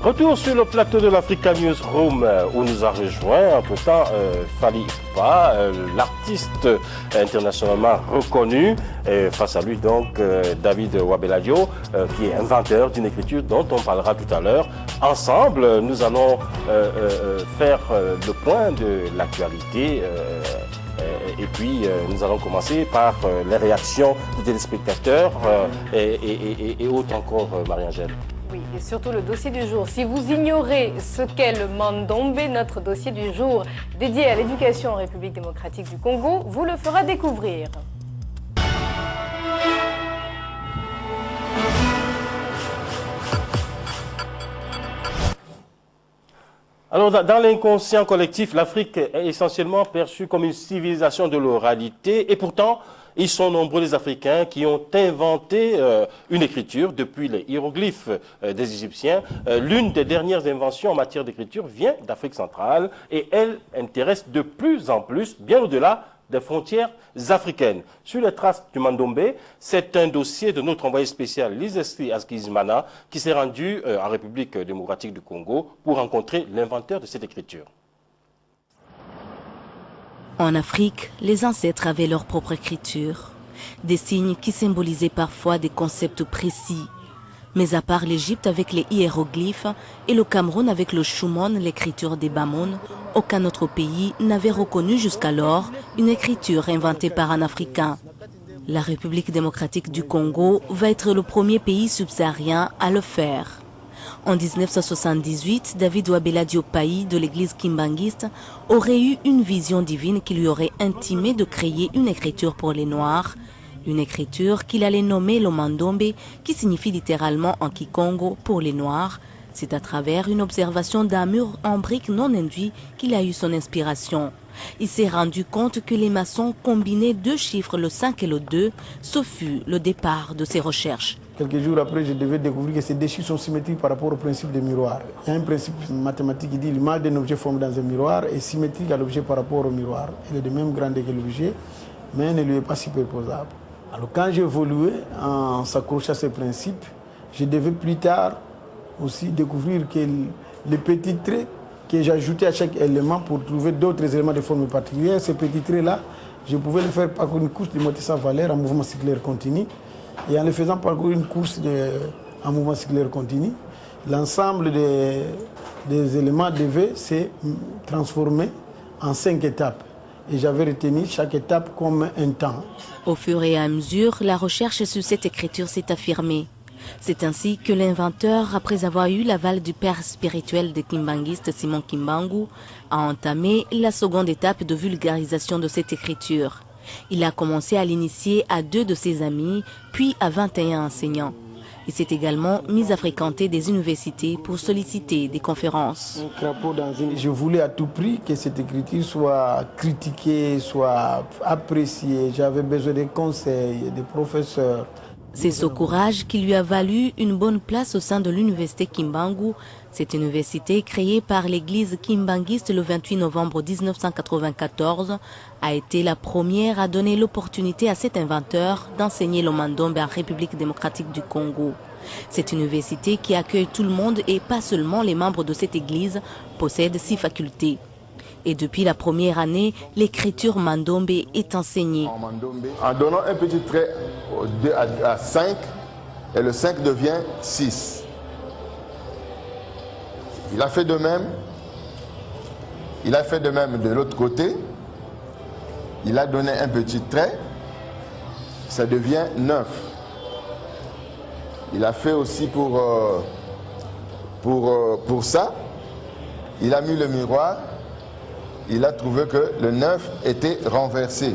Retour sur le plateau de l'Africa Newsroom où nous a rejoint entre-temps Fally Ipupa, l'artiste internationalement reconnu. Face à lui donc David Wabeladio qui est inventeur d'une écriture dont on parlera tout à l'heure. Ensemble, nous allons faire le point de l'actualité. Et puis, nous allons commencer par les réactions des téléspectateurs et autres encore, Marie-Angèle. Oui, et surtout le dossier du jour. Si vous ignorez ce qu'est le Mandombe, notre dossier du jour dédié à l'éducation en République démocratique du Congo, vous le fera découvrir. Alors, dans l'inconscient collectif, l'Afrique est essentiellement perçue comme une civilisation de l'oralité et pourtant, ils sont nombreux les Africains qui ont inventé une écriture depuis les hiéroglyphes des Égyptiens. L'une des dernières inventions en matière d'écriture vient d'Afrique centrale et elle intéresse de plus en plus, bien au-delà des frontières africaines. Sur les traces du Mandombe, c'est un dossier de notre envoyé spécial Lizesti Askizimana qui s'est rendu en République démocratique du Congo pour rencontrer l'inventeur de cette écriture. En Afrique, les ancêtres avaient leur propre écriture, des signes qui symbolisaient parfois des concepts précis. Mais à part l'Égypte avec les hiéroglyphes et le Cameroun avec le Shumon, l'écriture des Bamon, aucun autre pays n'avait reconnu jusqu'alors une écriture inventée par un Africain. La République démocratique du Congo va être le premier pays subsaharien à le faire. En 1978, David Wabeladio Payi de l'église kimbanguiste aurait eu une vision divine qui lui aurait intimé de créer une écriture pour les Noirs, une écriture qu'il allait nommer le Mandombe, qui signifie littéralement en Kikongo pour les Noirs. C'est à travers une observation d'un mur en briques non induit qu'il a eu son inspiration. Il s'est rendu compte que les maçons combinaient deux chiffres, le 5 et le 2. Ce fut le départ de ses recherches. Quelques jours après, je devais découvrir que ces deux chiffres sont symétriques par rapport au principe des miroirs. Il y a un principe mathématique qui dit que l'image d'un objet formé dans un miroir est symétrique à l'objet par rapport au miroir. Elle est de même grandeur que l'objet, mais elle ne lui est pas superposable. Alors quand j'ai évolué en s'accrochant à ce principe, je devais plus tard aussi découvrir que les petits traits que j'ajoutais à chaque élément pour trouver d'autres éléments de forme particulière, ces petits traits-là, je pouvais les faire parcourir une course de moitié sans valeur en mouvement circulaire continu. Et en le faisant parcourir une course en mouvement circulaire continu, l'ensemble des éléments devait se transformer en 5 étapes. Et j'avais retenu chaque étape comme un temps. Au fur et à mesure, la recherche sur cette écriture s'est affirmée. C'est ainsi que l'inventeur, après avoir eu l'aval du père spirituel des kimbanguistes Simon Kimbangu, a entamé la seconde étape de vulgarisation de cette écriture. Il a commencé à l'initier à 2 de ses amis, puis à 21 enseignants. Il s'est également mis à fréquenter des universités pour solliciter des conférences. Je voulais à tout prix que cette écriture soit critiquée, soit appréciée. J'avais besoin des conseils, des professeurs. C'est ce courage qui lui a valu une bonne place au sein de l'université Kimbangu. Cette université, créée par l'église kimbanguiste le 28 novembre 1994, a été la première à donner l'opportunité à cet inventeur d'enseigner le Mandombe en République démocratique du Congo. Cette université, qui accueille tout le monde et pas seulement les membres de cette église, possède 6 facultés. Et depuis la première année, l'écriture Mandombe est enseignée. En donnant un petit trait à 5, et le 5 devient 6. Il a fait de même. Il a fait de même de l'autre côté. Il a donné un petit trait. Ça devient 9. Il a fait aussi pour ça. Il a mis le miroir. Il a trouvé que le 9 était renversé.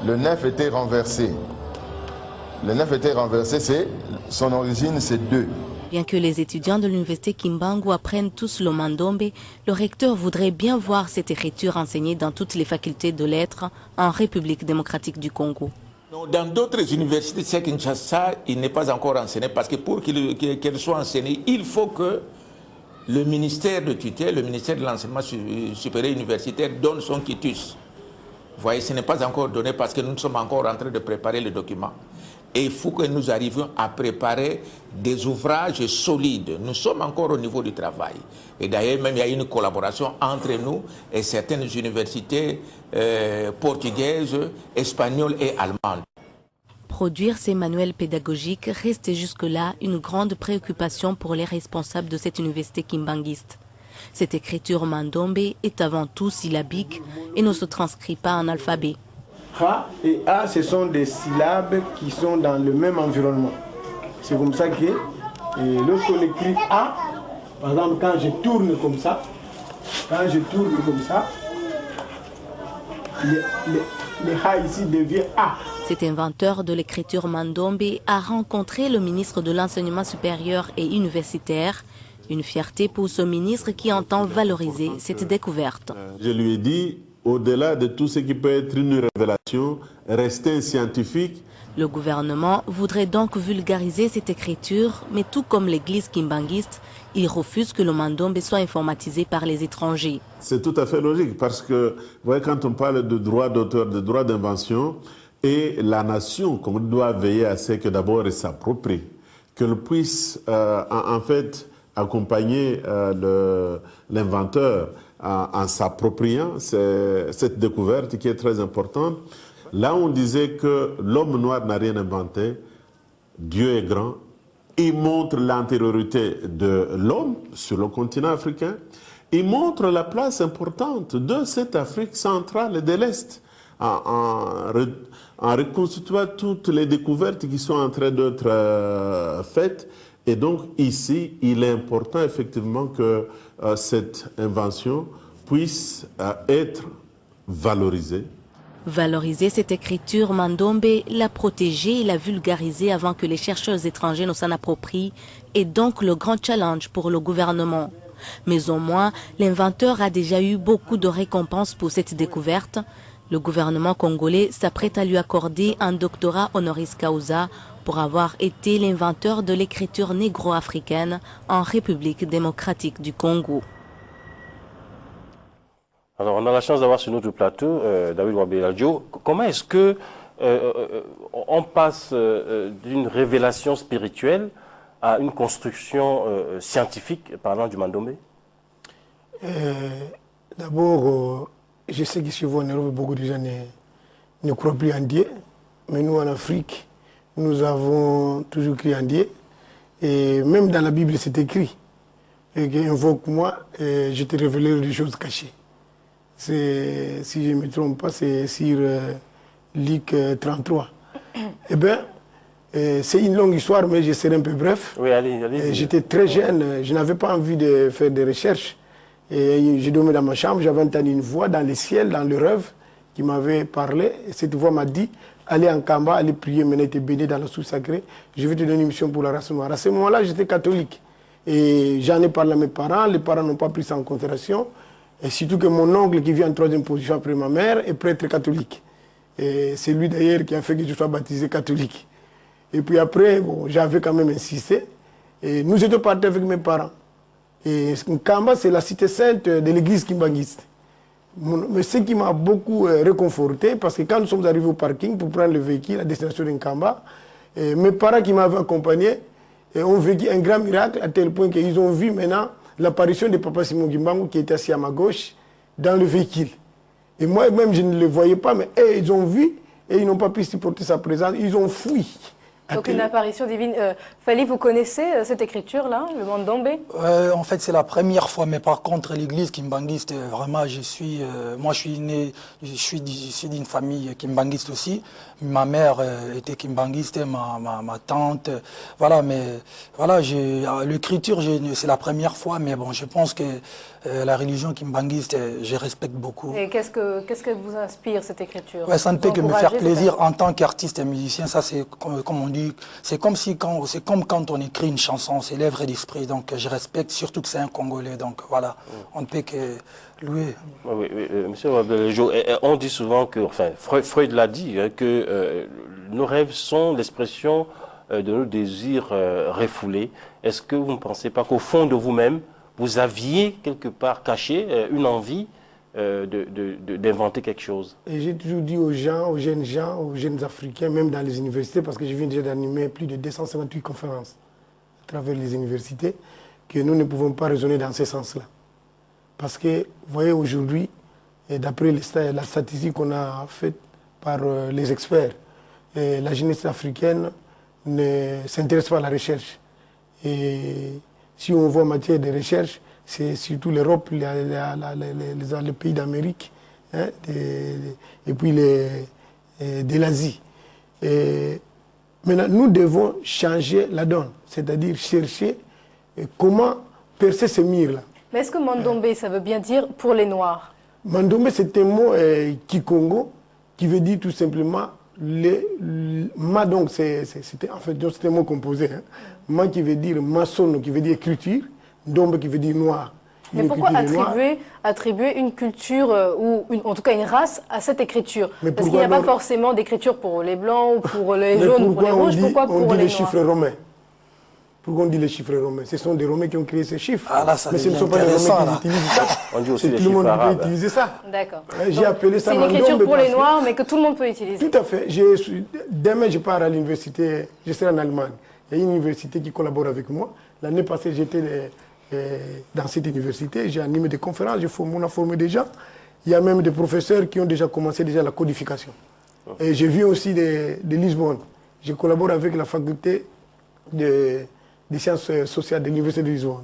Le 9 était renversé. Le 9 était renversé, son origine c'est 2. Bien que les étudiants de l'université Kimbangu apprennent tous le Mandombe, le recteur voudrait bien voir cette écriture enseignée dans toutes les facultés de lettres en République démocratique du Congo. Dans d'autres universités, c'est Kinshasa, il n'est pas encore enseigné parce que pour qu'elle soit enseignée, il faut que le ministère de tutelle, le ministère de l'enseignement supérieur universitaire donne son quitus. Vous voyez, ce n'est pas encore donné parce que nous sommes encore en train de préparer le document. Et il faut que nous arrivions à préparer des ouvrages solides. Nous sommes encore au niveau du travail. Et d'ailleurs, même il y a une collaboration entre nous et certaines universités portugaises, espagnoles et allemandes. Produire ces manuels pédagogiques restait jusque-là une grande préoccupation pour les responsables de cette université kimbanguiste. Cette écriture mandombe est avant tout syllabique et ne se transcrit pas en alphabet. Kha et A, ce sont des syllabes qui sont dans le même environnement. C'est comme ça que lorsqu'on écrit A, par exemple, quand je tourne comme ça, le Ha ici devient A. Cet inventeur de l'écriture mandombe a rencontré le ministre de l'Enseignement supérieur et universitaire. Une fierté pour ce ministre qui entend valoriser cette découverte. Je lui ai dit, au-delà de tout ce qui peut être une révélation, rester un scientifique. Le gouvernement voudrait donc vulgariser cette écriture, mais tout comme l'église kimbanguiste, il refuse que le mandombe soit informatisé par les étrangers. C'est tout à fait logique parce que, vous voyez, quand on parle de droit d'auteur, de droit d'invention, et la nation, comme on doit veiller à ce que d'abord elle s'approprie, qu'elle puisse en fait accompagner l'inventeur en s'appropriant cette découverte qui est très importante. Là, on disait que l'homme noir n'a rien inventé, Dieu est grand, il montre l'antériorité de l'homme sur le continent africain, il montre la place importante de cette Afrique centrale et de l'Est en reconstituant toutes les découvertes qui sont en train d'être faites. Et donc ici, il est important effectivement que cette invention puisse être valorisée. Valoriser cette écriture mandombe, la protéger et la vulgariser avant que les chercheurs étrangers ne s'en approprient est donc le grand challenge pour le gouvernement. Mais au moins, l'inventeur a déjà eu beaucoup de récompenses pour cette découverte. Le gouvernement congolais s'apprête à lui accorder un doctorat honoris causa pour avoir été l'inventeur de l'écriture négro-africaine en République démocratique du Congo. Alors, on a la chance d'avoir sur notre plateau David Wabeladjo. Comment est-ce que on passe d'une révélation spirituelle à une construction scientifique parlant du mandombe? D'abord, je sais qu'ici en Europe, beaucoup de gens ne croient plus en Dieu. Mais nous, en Afrique, nous avons toujours cru en Dieu. Et même dans la Bible, c'est écrit. Invoque-moi, je te révélerai des choses cachées. Si je ne me trompe pas, c'est sur Luc 33. Eh bien, c'est une longue histoire, mais je serai un peu bref. Oui, allez. J'étais très jeune, je n'avais pas envie de faire des recherches. Et je dormais dans ma chambre, j'avais entendu une voix dans le ciel, dans le rêve, qui m'avait parlé. Et cette voix m'a dit, allez en Kamba, allez prier, maintenant t'es béni dans la source sacrée. Je vais te donner une mission pour la race noire. À ce moment-là, j'étais catholique. Et j'en ai parlé à mes parents, les parents n'ont pas pris ça en considération. Et surtout que mon oncle, qui vient en troisième position après ma mère, est prêtre catholique. Et c'est lui d'ailleurs qui a fait que je sois baptisé catholique. Et puis après, bon, j'avais quand même insisté. Et nous étions partis avec mes parents. Et Nkamba, c'est la cité sainte de l'église kimbanguiste. Mais ce qui m'a beaucoup réconforté, parce que quand nous sommes arrivés au parking pour prendre le véhicule à destination de Nkamba, mes parents qui m'avaient accompagné ont vécu un grand miracle à tel point qu'ils ont vu maintenant l'apparition de Papa Simon Kimbangu qui était assis à ma gauche dans le véhicule. Et moi-même, je ne le voyais pas, mais eux, ils ont vu et ils n'ont pas pu supporter sa présence. Ils ont fui. Donc une apparition divine. Fally, vous connaissez cette écriture-là, le mandombe? En fait, c'est la première fois, mais par contre, l'église kimbanguiste, vraiment, moi, je suis d'une famille kimbanguiste aussi. Ma mère était kimbanguiste, ma tante, voilà, mais voilà, l'écriture, c'est la première fois, mais bon, je pense que la religion kimbanguiste, je respecte beaucoup. Et qu'est-ce que vous inspire cette écriture? Ouais, ça ne peut que me faire plaisir en tant qu'artiste et musicien. Ça, c'est comme on dit, c'est comme quand on écrit une chanson, c'est l'œuvre d'esprit. Donc, je respecte, surtout que c'est un Congolais. Donc, voilà, on ne peut que louer. Oui, monsieur Wabeladjo, on dit souvent que, enfin, Freud l'a dit, que nos rêves sont l'expression de nos désirs refoulés. Est-ce que vous ne pensez pas qu'au fond de vous-même, vous aviez quelque part caché une envie d'inventer quelque chose? Et j'ai toujours dit aux gens, aux jeunes Africains, même dans les universités, parce que je viens déjà d'animer plus de 258 conférences à travers les universités, que nous ne pouvons pas raisonner dans ce sens-là. Parce que, vous voyez, aujourd'hui, d'après la statistique qu'on a faite par les experts, la jeunesse africaine ne s'intéresse pas à la recherche. Et si on voit en matière de recherche, c'est surtout l'Europe, les pays d'Amérique, hein, et puis de l'Asie. Maintenant, nous devons changer la donne, c'est-à-dire chercher comment percer ce mur-là. Mais est-ce que Mandombe, ça veut bien dire pour les Noirs? Mandombe, c'est un mot kikongo qui veut dire tout simplement ma, donc c'est en fait c'est un mot composé. Hein. Ma qui veut dire maçon, qui veut dire écriture, Ndombe qui veut dire noir. Mais pourquoi attribuer une culture ou en tout cas une race à cette écriture? Parce qu'il n'y a pas forcément d'écriture pour les blancs ou pour les jaunes ou pour les rouges. Pourquoi pour les noirs? On dit les chiffres romains. Pourquoi on dit les chiffres romains? Ce sont des Romains qui ont créé ces chiffres. Ah là, ça mais ce ne sont pas les Romains qui utilisent ça. On dit aussi les tout le monde arabes. peut utiliser ça. D'accord. J'ai appelé ça. C'est une écriture pour les Noirs, mais que tout le monde peut utiliser. Tout à fait. Demain, je pars à l'université, je serai en Allemagne. Il y a une université qui collabore avec moi. L'année passée, j'étais dans cette université, j'ai animé des conférences, on a formé des gens. Il y a même des professeurs qui ont déjà commencé la codification. Et je viens aussi de Lisbonne. Je collabore avec la faculté des sciences sociales de l'université de Lisbonne.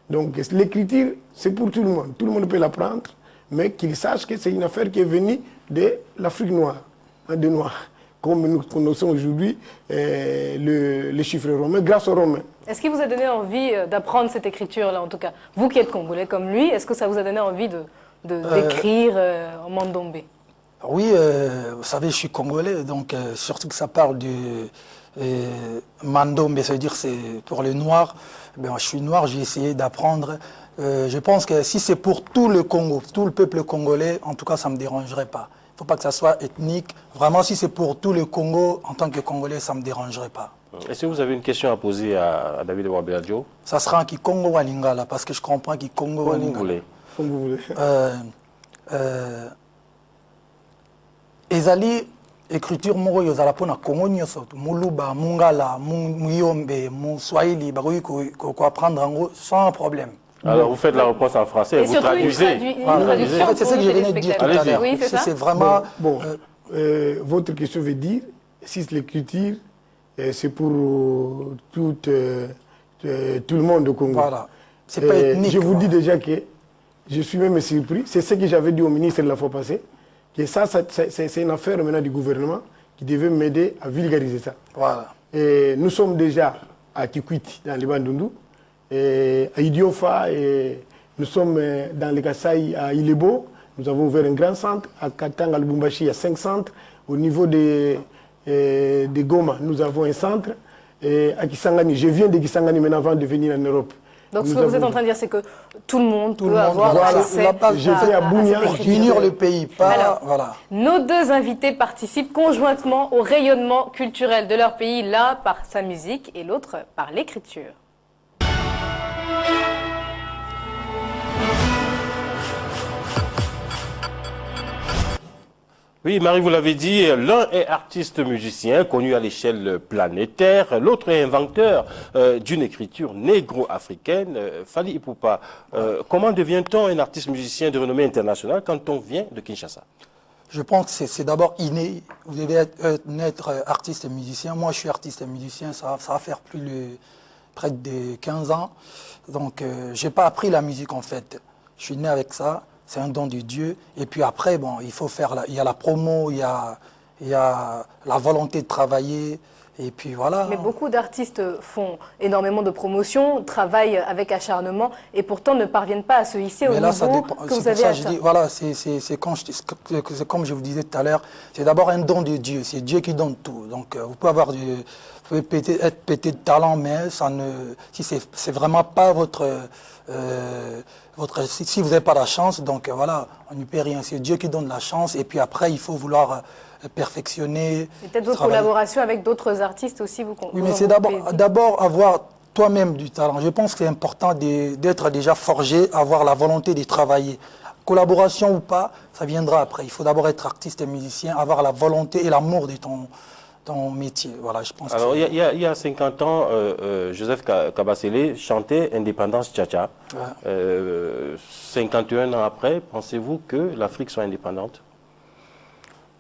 Donc l'écriture, c'est pour tout le monde. Tout le monde peut l'apprendre, mais qu'ils sachent que c'est une affaire qui est venue de l'Afrique noire, hein, des Noirs. Comme nous connaissons aujourd'hui les chiffres romains, grâce aux Romains. Est-ce qu'il vous a donné envie d'apprendre cette écriture-là, en tout cas? Vous qui êtes congolais comme lui, est-ce que ça vous a donné envie d'écrire en Mandombe? Oui, vous savez, je suis congolais, donc surtout que ça parle de Mandombe, ça veut dire c'est pour les Noirs. Ben, je suis noir, j'ai essayé d'apprendre. Je pense que si c'est pour tout le Congo, tout le peuple congolais, en tout cas, ça ne me dérangerait pas. Il ne faut pas que ça soit ethnique. Vraiment, si c'est pour tout le Congo, en tant que Congolais, ça ne me dérangerait pas. Est-ce que vous avez une question à poser à David Wabeladio? Ça sera en Kikongo ou en Lingala, parce que je comprends Kikongo ou en Lingala. Comme vous voulez. Ezali écriture moko yozala pona Congo nyoso muluba mungala muyombe muswahili bakoki ko apprendre en sans problème. Alors vous faites la réponse en français, vous traduisez. C'est ce que je venais de dire tout à l'heure. Oui, c'est vraiment. Votre question veut dire si l'écriture c'est pour tout le monde au Congo. Voilà. C'est pas ethnique. Je vous dis déjà que je suis même surpris. C'est ce que j'avais dit au ministre la fois passée. Que ça c'est une affaire maintenant du gouvernement qui devait m'aider à vulgariser ça. Voilà. Et nous sommes déjà à Kikwiti, dans les Bandundu, et à Idiofa, et nous sommes dans les Kasaï à Ilebo. Nous avons ouvert un grand centre. À Katanga, à Lubumbashi, il y a 5 centres. Au niveau de Goma, nous avons un centre. Et à Kisangani, je viens de Kisangani maintenant avant de venir en Europe. Donc ce que vous êtes en train de dire, c'est que tout le monde peut avoir accès à unir le pays. Alors, nos deux invités participent conjointement au rayonnement culturel de leur pays, l'un par sa musique et l'autre par l'écriture. Oui, Marie, vous l'avez dit, l'un est artiste musicien connu à l'échelle planétaire, l'autre est inventeur d'une écriture négro-africaine. Fally Ipupa, comment devient-on un artiste musicien de renommée internationale quand on vient de Kinshasa? Je pense que c'est d'abord inné. Vous devez être artiste et musicien. Moi, je suis artiste et musicien, ça va faire près de 15 ans. Donc, je n'ai pas appris la musique en fait. Je suis né avec ça. C'est un don de Dieu. Et puis après, bon, il faut faire, il y a la promo, il y a la volonté de travailler. Et puis voilà. Mais beaucoup d'artistes font énormément de promotion, travaillent avec acharnement et pourtant ne parviennent pas à se hisser au niveau que vous avez atteint. Voilà, c'est comme je vous disais tout à l'heure, c'est d'abord un don de Dieu. C'est Dieu qui donne tout. Donc vous pouvez être pété de talent, mais ça si c'est vraiment pas si vous n'avez pas la chance, donc voilà, on n'y peut rien. C'est Dieu qui donne la chance et puis après, il faut vouloir perfectionner. Peut-être d'autres collaborations avec d'autres artistes aussi. Oui, mais c'est d'abord avoir toi-même du talent. Je pense que c'est important d'être déjà forgé, avoir la volonté de travailler. Collaboration ou pas, ça viendra après. Il faut d'abord être artiste et musicien, avoir la volonté et l'amour de ton métier. Voilà, je pense. Alors, il y a 50 ans, Joseph Kabasele chantait Indépendance Tcha-Tcha. Ouais. 51 ans après, pensez-vous que l'Afrique soit indépendante?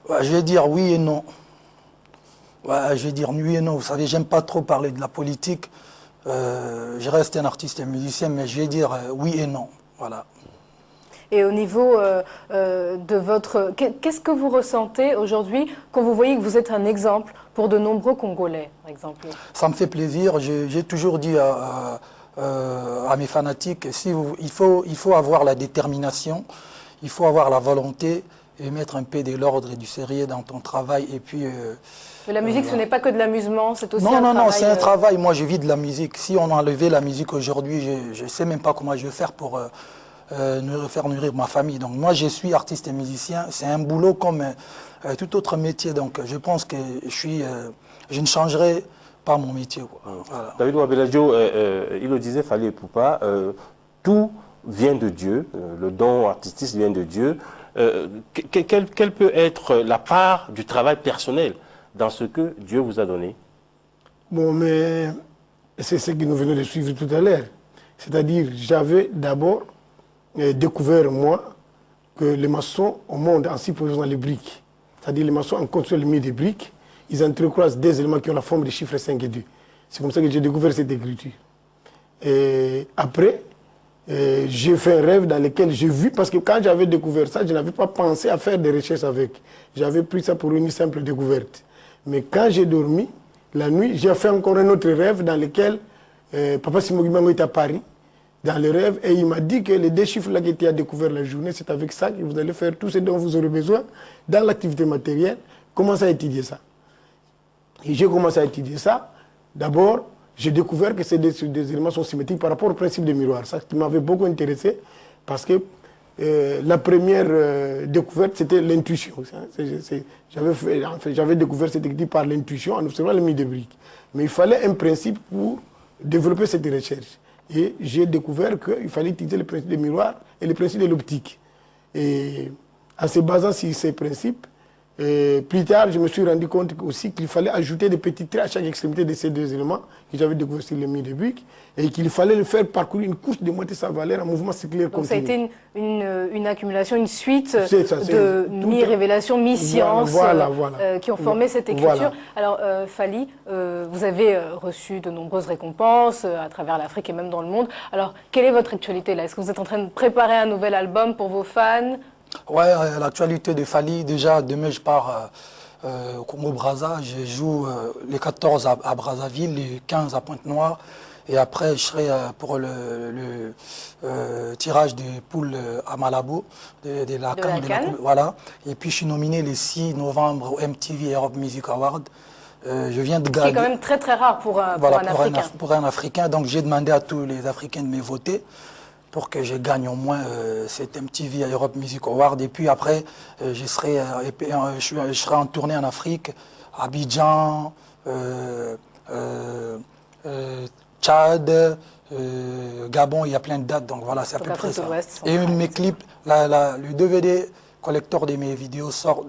Ouais, je vais dire oui et non. Ouais, je vais dire oui et non. Vous savez, j'aime pas trop parler de la politique. Je reste un artiste et musicien, mais je vais dire oui et non. Voilà. Et au niveau de votre... Qu'est-ce que vous ressentez aujourd'hui quand vous voyez que vous êtes un exemple pour de nombreux Congolais, par exemple? Ça me fait plaisir. J'ai toujours dit à mes fanatiques, il faut avoir la détermination, il faut avoir la volonté et mettre un peu de l'ordre et du sérieux dans ton travail. Et puis, mais la musique, ce n'est pas que de l'amusement, c'est aussi un travail. Non, c'est un travail. Moi, je vis de la musique. Si on enlevait la musique aujourd'hui, je ne sais même pas comment je vais faire pour... faire nourrir ma famille. Donc moi, je suis artiste et musicien. C'est un boulot comme tout autre métier. Donc je pense que je ne changerai pas mon métier. Voilà. David Wabeladjo, il le disait, Fally Ipupa, tout vient de Dieu. Le don artistique vient de Dieu. Quelle peut être la part du travail personnel dans ce que Dieu vous a donné? Bon, mais c'est ce que nous venons de suivre tout à l'heure. C'est-à-dire, j'avais d'abord découvert, moi, que les maçons au monde, en s'y posant les briques, c'est-à-dire les maçons en construisant le milieu des briques, ils entrecroisent des éléments qui ont la forme des chiffres 5 et 2. C'est comme ça que j'ai découvert cette écriture. Et après, j'ai fait un rêve dans lequel j'ai vu, parce que quand j'avais découvert ça, je n'avais pas pensé à faire des recherches avec. J'avais pris ça pour une simple découverte. Mais quand j'ai dormi, la nuit, j'ai fait encore un autre rêve dans lequel Papa Simogimango est à Paris, dans le rêve, et il m'a dit que les deux chiffres-là qui étaient à découvert la journée, c'est avec ça que vous allez faire tout ce dont vous aurez besoin dans l'activité matérielle. Commencez à étudier ça. Et j'ai commencé à étudier ça. D'abord, j'ai découvert que des éléments sont symétriques par rapport au principe des miroirs. Ça qui m'avait beaucoup intéressé, parce que la première découverte, c'était l'intuition. J'avais découvert cette écriture par l'intuition en observant le milieu des briques. Mais il fallait un principe pour développer cette recherche. Et j'ai découvert qu'il fallait utiliser le principe des miroirs et le principe de l'optique. Et en se basant sur ces principes, plus tard, je me suis rendu compte aussi qu'il fallait ajouter des petits traits à chaque extrémité de ces deux éléments que j'avais découvert sur le milieu des briques, et qu'il fallait le faire parcourir une couche de moitié sa valeur en mouvement circulaire continu. Donc ça a été une accumulation, une suite de mi-révélations, mi-sciences qui ont formé cette écriture. Voilà. Alors Fally, vous avez reçu de nombreuses récompenses à travers l'Afrique et même dans le monde. Alors quelle est votre actualité là? Est-ce que vous êtes en train de préparer un nouvel album pour vos fans? Ouais, l'actualité de Fally, déjà demain je pars au Congo-Brazza, je joue les 14 à Brazzaville, les 15 à Pointe-Noire, et après je serai pour le tirage des poules à Malabo, de la CAN. Voilà. Et puis je suis nominé le 6 novembre au MTV Europe Music Award. Je viens de gagner. Ce qui est quand même très très rare pour un Africain. Pour un Africain, donc j'ai demandé à tous les Africains de me voter pour que je gagne au moins cet MTV Europe Music Award. Et puis après, je serai en tournée en Afrique, Abidjan, Tchad, Gabon, il y a plein de dates, donc voilà, c'est à peu près ça. Et mes clips, le DVD collector de mes vidéos sort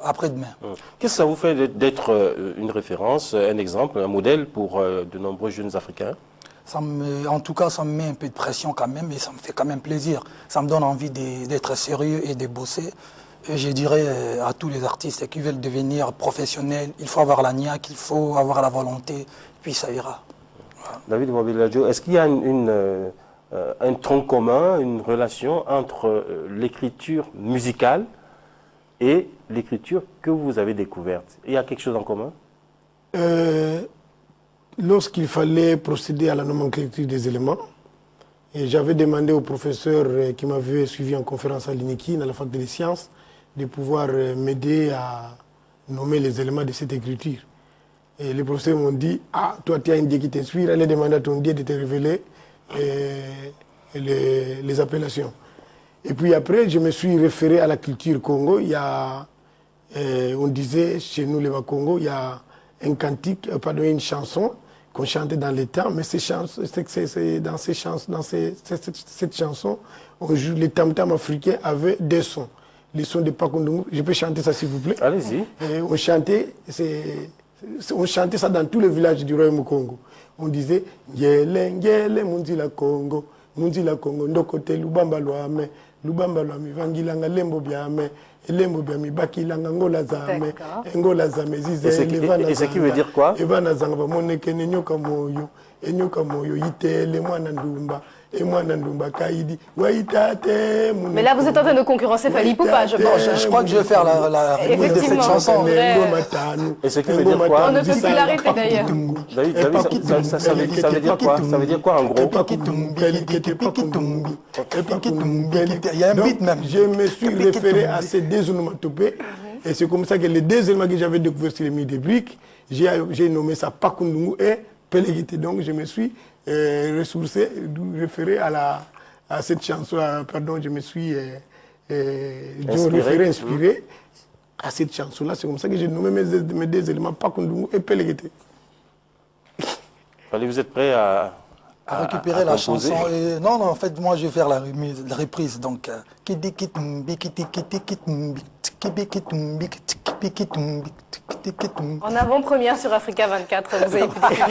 après-demain. Qu'est-ce que ça vous fait d'être une référence, un exemple, un modèle pour de nombreux jeunes Africains? En tout cas, ça me met un peu de pression quand même, mais ça me fait quand même plaisir. Ça me donne envie d'être sérieux et de bosser. Et je dirais à tous les artistes qui veulent devenir professionnels, il faut avoir la niaque, il faut avoir la volonté, puis ça ira. Voilà. David Wabeladjo, est-ce qu'il y a un tronc commun, une relation entre l'écriture musicale et l'écriture que vous avez découverte? Il y a quelque chose en commun? Lorsqu'il fallait procéder à la nomenclature des éléments, j'avais demandé au professeur qui m'avait suivi en conférence à l'INEKI, dans la faculté des sciences, de pouvoir m'aider à nommer les éléments de cette écriture. Et les professeurs m'ont dit, ah, toi tu as un dieu qui t'inspire, allez demander à ton dieu de te révéler les appellations. Et puis après, je me suis référé à la culture Congo. Il y a, on disait chez nous les Congo, il y a un cantique, pardon, une chanson qu'on chantait dans les temps, mais cette chanson, on joue les tam-tams africains avec des sons. Les sons de Pakundungu. Je peux chanter ça s'il vous plaît? Allez-y. On chantait ça dans tous les villages du Royaume Congo. On disait Ngele, Ngele, Munzila Congo, Ndokote, Lubamba Loame, Lubamba Loame, Vangilanga, Lembo Biame, Lembo Biame, Bakilanga, Ngola Zame, Ngola Zame, Zize, et ce qui veut dire quoi? Evana Zanga, Moneke, Nyoka Moyo, Nyoka Moyo, Ite, Le Mwanandumba. Et moi, Nandumba Kaidi, Waitate. Mais là, vous êtes en train de concurrencer Fally Ipupa, je pense. Je crois que je vais faire la remix de cette chanson. Et ce qui veut dire quoi? En popularité d'ailleurs. David, ça veut dire quoi? Ça veut dire quoi en gros? Il y a un beat même. Je me suis référé à ces deux onomatopées. Et c'est comme ça que les deux éléments que j'avais découverts sur les milieux des briques, j'ai nommé ça Pakundungu et Pelégité. Donc je me suis ressourcé, référé à cette chanson, pardon, je me suis inspiré à cette chanson-là. C'est comme ça que j'ai nommé mes deux éléments, Pakundungu et Pelégité. Vous êtes prêt à récupérer la chanson? Non, en fait, moi, je vais faire la reprise. Donc, en avant-première sur Africa 24, vous avez pu découvrir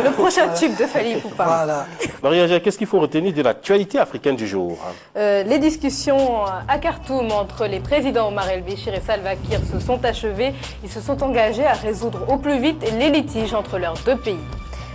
le prochain tube de Fally Ipupa. Voilà. Marie-Angèle, qu'est-ce qu'il faut retenir de l'actualité africaine du jour? Les discussions à Khartoum entre les présidents Omar el-Béchir et Salva Kiir se sont achevées. Ils se sont engagés à résoudre au plus vite les litiges entre leurs deux pays.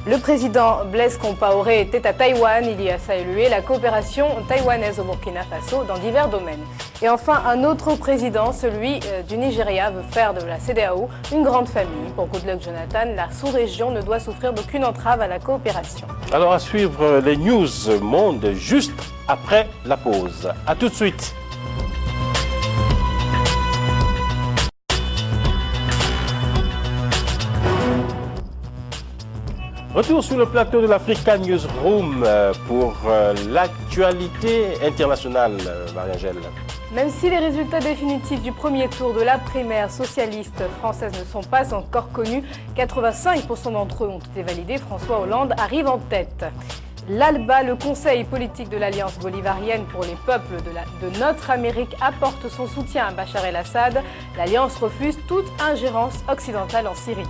Le président Blaise Compaoré était à Taïwan. Il y a salué la coopération taïwanaise au Burkina Faso dans divers domaines. Et enfin, un autre président, celui du Nigeria, veut faire de la CEDEAO une grande famille. Pour Goodluck Jonathan, la sous-région ne doit souffrir d'aucune entrave à la coopération. Alors à suivre les news monde juste après la pause. A tout de suite. Retour sur le plateau de l'Africa Newsroom pour l'actualité internationale, Marie-Angèle. Même si les résultats définitifs du premier tour de la primaire socialiste française ne sont pas encore connus, 85% d'entre eux ont été validés. François Hollande arrive en tête. L'ALBA, le Conseil politique de l'Alliance bolivarienne pour les peuples de notre Amérique, apporte son soutien à Bachar el-Assad. L'Alliance refuse toute ingérence occidentale en Syrie.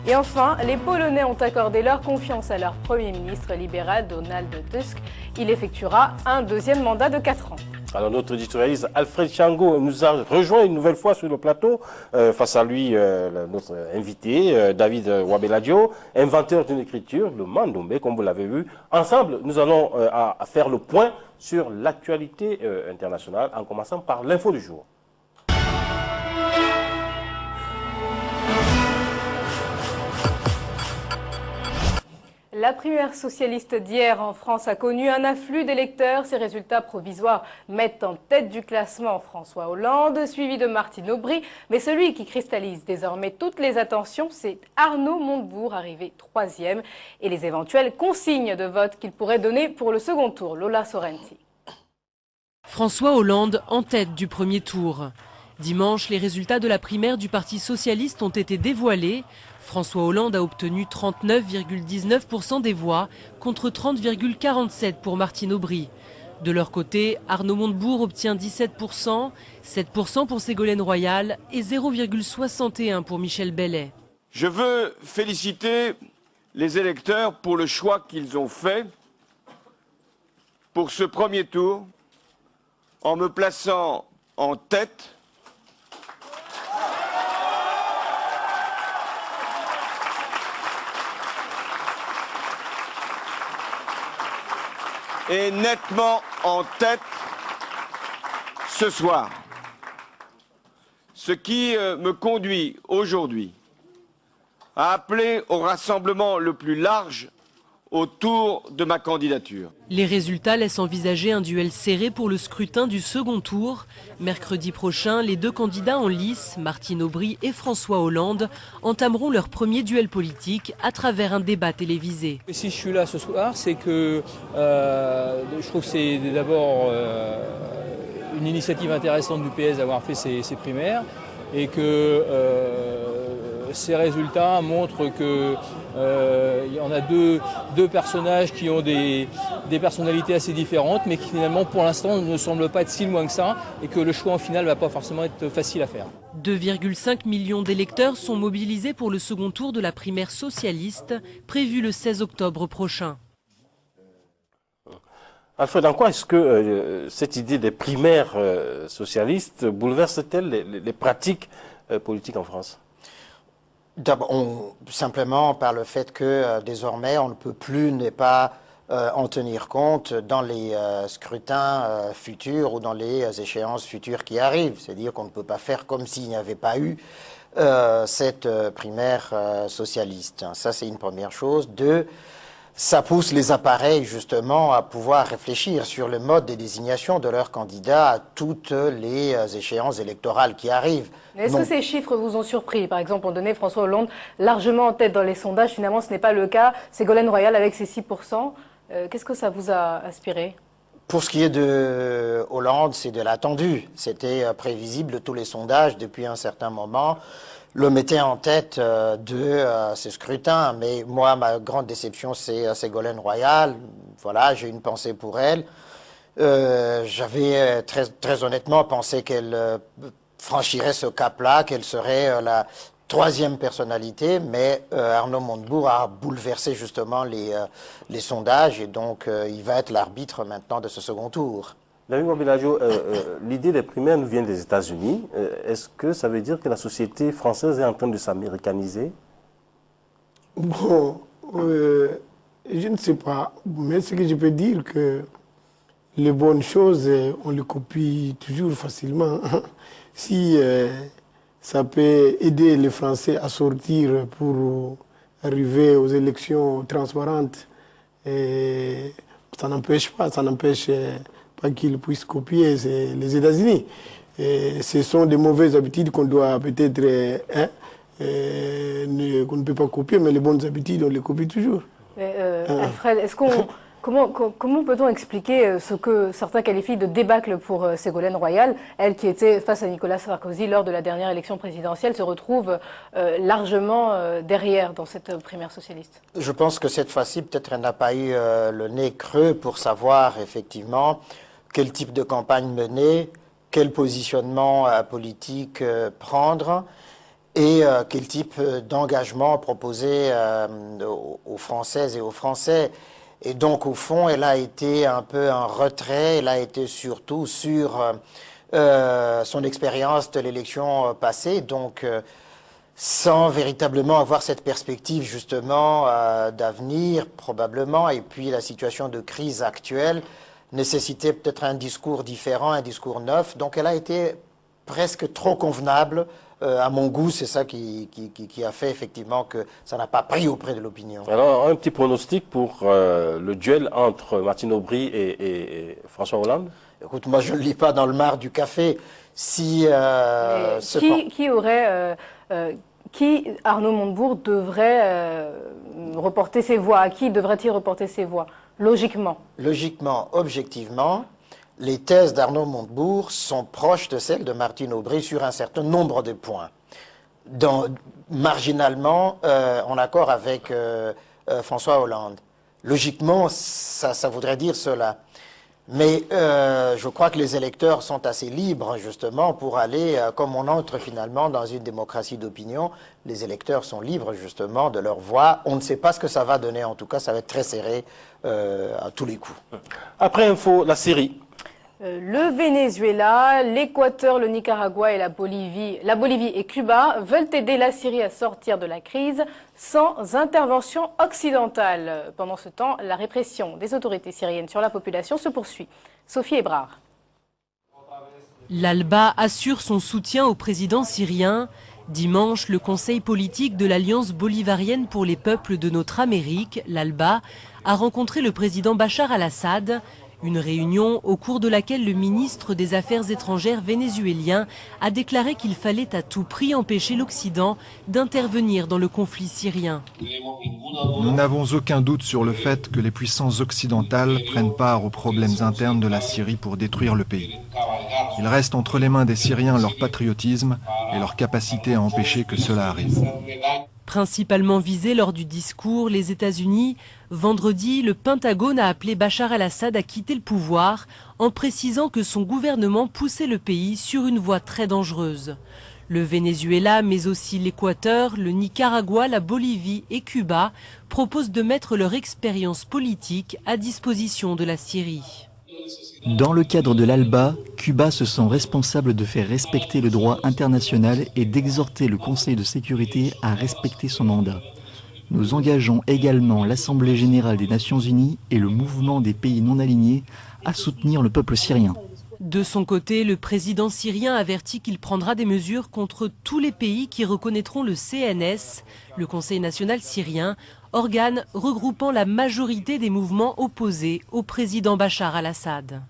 Et enfin, les Polonais ont accordé leur confiance à leur Premier ministre libéral Donald Tusk. Il effectuera un deuxième mandat de 4 ans. Alors notre éditorialiste Alfred Chango nous a rejoint une nouvelle fois sur le plateau. Face à lui, notre invité, David Wabeladio, inventeur d'une écriture, le Mandombe, comme vous l'avez vu. Ensemble, nous allons faire le point sur l'actualité internationale, en commençant par l'info du jour. La primaire socialiste d'hier en France a connu un afflux d'électeurs. Ces résultats provisoires mettent en tête du classement François Hollande, suivi de Martine Aubry. Mais celui qui cristallise désormais toutes les attentions, c'est Arnaud Montebourg, arrivé 3e. Et les éventuelles consignes de vote qu'il pourrait donner pour le second tour. Lola Sorrenti. François Hollande en tête du premier tour. Dimanche, les résultats de la primaire du Parti socialiste ont été dévoilés. François Hollande a obtenu 39,19% des voix contre 30,47% pour Martine Aubry. De leur côté, Arnaud Montebourg obtient 17%, 7% pour Ségolène Royal et 0,61% pour Michel Bellet. Je veux féliciter les électeurs pour le choix qu'ils ont fait pour ce premier tour en me plaçant en tête et nettement en tête ce soir. Ce qui me conduit aujourd'hui à appeler au rassemblement le plus large autour de ma candidature. Les résultats laissent envisager un duel serré pour le scrutin du second tour. Mercredi prochain, les deux candidats en lice, Martine Aubry et François Hollande, entameront leur premier duel politique à travers un débat télévisé. Et si je suis là ce soir, c'est que je trouve que c'est d'abord une initiative intéressante du PS d'avoir fait ces primaires et que ces résultats montrent que on a deux personnages qui ont des personnalités assez différentes, mais qui finalement pour l'instant ne semblent pas être si loin que ça, et que le choix en final ne va pas forcément être facile à faire. 2,5 millions d'électeurs sont mobilisés pour le second tour de la primaire socialiste, prévue le 16 octobre prochain. Alfred, en quoi est-ce que cette idée des primaires socialistes bouleverse-t-elle les pratiques politiques en France? D'abord, simplement par le fait que désormais on ne peut plus ne pas en tenir compte dans les scrutins futurs ou dans les échéances futures qui arrivent. C'est-à-dire qu'on ne peut pas faire comme s'il n'y avait pas eu cette primaire socialiste. Ça, c'est une première chose. Deux, ça pousse les appareils justement à pouvoir réfléchir sur le mode de désignation de leurs candidats à toutes les échéances électorales qui arrivent. Est-ce que ces chiffres vous ont surpris? Par exemple, on donnait François Hollande largement en tête dans les sondages. Finalement, ce n'est pas le cas. Ségolène Royal avec ses 6%. Qu'est-ce que ça vous a inspiré? Pour ce qui est de Hollande, c'est de l'attendu. C'était prévisible, tous les sondages depuis un certain moment le mettait en tête de ces scrutins. Mais moi, ma grande déception, c'est Ségolène Royal. Voilà, j'ai une pensée pour elle. J'avais très honnêtement pensé qu'elle franchirait ce cap-là, qu'elle serait la troisième personnalité, mais Arnaud Montebourg a bouleversé justement les sondages, et donc il va être l'arbitre maintenant de ce second tour. David Mobilajo, l'idée des primaires nous vient des États-Unis. Est-ce que ça veut dire que la société française est en train de s'américaniser? Bon, je ne sais pas, mais ce que je peux dire, que les bonnes choses, on les copie toujours facilement. Si ça peut aider les Français à sortir pour arriver aux élections transparentes, ça n'empêche pas, pas qu'ils puissent copier les États-Unis. Ce sont des mauvaises habitudes qu'on doit peut-être, qu'on ne peut pas copier, mais les bonnes habitudes, on les copie toujours. Alfred, comment peut-on expliquer ce que certains qualifient de débâcle pour Ségolène Royal, elle qui était face à Nicolas Sarkozy lors de la dernière élection présidentielle, se retrouve largement derrière dans cette primaire socialiste? Je pense que cette fois-ci, peut-être elle n'a pas eu le nez creux pour savoir effectivement quel type de campagne mener, quel positionnement politique prendre et quel type d'engagement proposer aux Françaises et aux Français. Et donc, au fond, elle a été un peu en retrait, elle a été surtout sur son expérience de l'élection passée, donc sans véritablement avoir cette perspective justement d'avenir, probablement, et puis la situation de crise actuelle nécessitait peut-être un discours différent, un discours neuf. Donc elle a été presque trop convenable. À mon goût, c'est ça qui a fait effectivement que ça n'a pas pris auprès de l'opinion. Alors, un petit pronostic pour le duel entre Martine Aubry et François Hollande? Écoute, moi je ne lis pas dans le mar du café. Si qui Arnaud Montebourg devrait reporter ses voix? À qui devrait-il reporter ses voix, logiquement? Logiquement, objectivement, les thèses d'Arnaud Montebourg sont proches de celles de Martine Aubry sur un certain nombre de points. Marginalement, en accord avec François Hollande. Logiquement, ça voudrait dire cela. Mais je crois que les électeurs sont assez libres, justement, pour aller, comme on entre finalement dans une démocratie d'opinion, les électeurs sont libres, justement, de leur voix. On ne sait pas ce que ça va donner, en tout cas, ça va être très serré à tous les coups. Après info, la Syrie. Le Venezuela, l'Équateur, le Nicaragua et la Bolivie et Cuba veulent aider la Syrie à sortir de la crise sans intervention occidentale. Pendant ce temps, la répression des autorités syriennes sur la population se poursuit. Sophie Ebrard. L'ALBA assure son soutien au président syrien. Dimanche, le Conseil politique de l'Alliance bolivarienne pour les peuples de notre Amérique, l'ALBA, a rencontré le président Bachar al-Assad. Une réunion au cours de laquelle le ministre des Affaires étrangères vénézuélien a déclaré qu'il fallait à tout prix empêcher l'Occident d'intervenir dans le conflit syrien. Nous n'avons aucun doute sur le fait que les puissances occidentales prennent part aux problèmes internes de la Syrie pour détruire le pays. Il reste entre les mains des Syriens leur patriotisme et leur capacité à empêcher que cela arrive. Principalement visés lors du discours, les États-Unis, vendredi, le Pentagone a appelé Bachar el-Assad à quitter le pouvoir en précisant que son gouvernement poussait le pays sur une voie très dangereuse. Le Venezuela, mais aussi l'Équateur, le Nicaragua, la Bolivie et Cuba proposent de mettre leur expérience politique à disposition de la Syrie. Dans le cadre de l'ALBA, Cuba se sent responsable de faire respecter le droit international et d'exhorter le Conseil de sécurité à respecter son mandat. Nous engageons également l'Assemblée générale des Nations unies et le mouvement des pays non alignés à soutenir le peuple syrien. De son côté, le président syrien avertit qu'il prendra des mesures contre tous les pays qui reconnaîtront le CNS, le Conseil national syrien, organe regroupant la majorité des mouvements opposés au président Bachar al-Assad.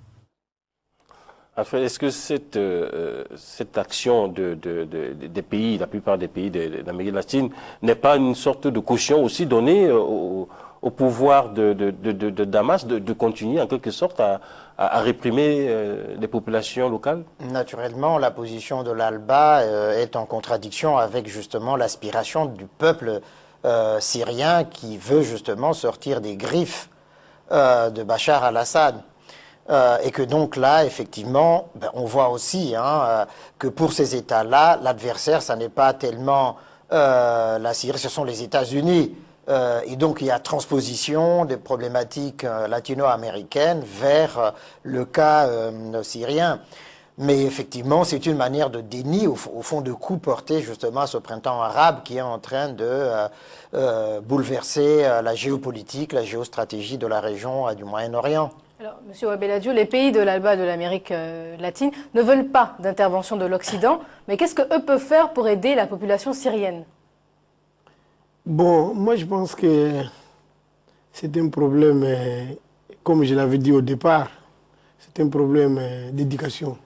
Est-ce que cette action des pays, la plupart des pays d'Amérique latine, n'est pas une sorte de caution aussi donnée au pouvoir de Damas de continuer en quelque sorte à réprimer les populations locales? Naturellement, la position de l'ALBA est en contradiction avec justement l'aspiration du peuple syrien qui veut justement sortir des griffes de Bachar al-Assad. Et que donc là, effectivement, on voit aussi que pour ces États-là, l'adversaire, ça n'est pas tellement la Syrie, ce sont les États-Unis. Et donc il y a transposition des problématiques latino-américaines vers le cas syrien. Mais effectivement, c'est une manière de déni, au fond, de coup porté justement à ce printemps arabe qui est en train de bouleverser la géopolitique, la géostratégie de la région du Moyen-Orient. Alors, M. Ouabeladio, les pays de l'ALBA de l'Amérique latine ne veulent pas d'intervention de l'Occident, mais qu'est-ce qu'eux peuvent faire pour aider la population syrienne? Bon, moi je pense que c'est un problème, comme je l'avais dit au départ, c'est un problème d'éducation.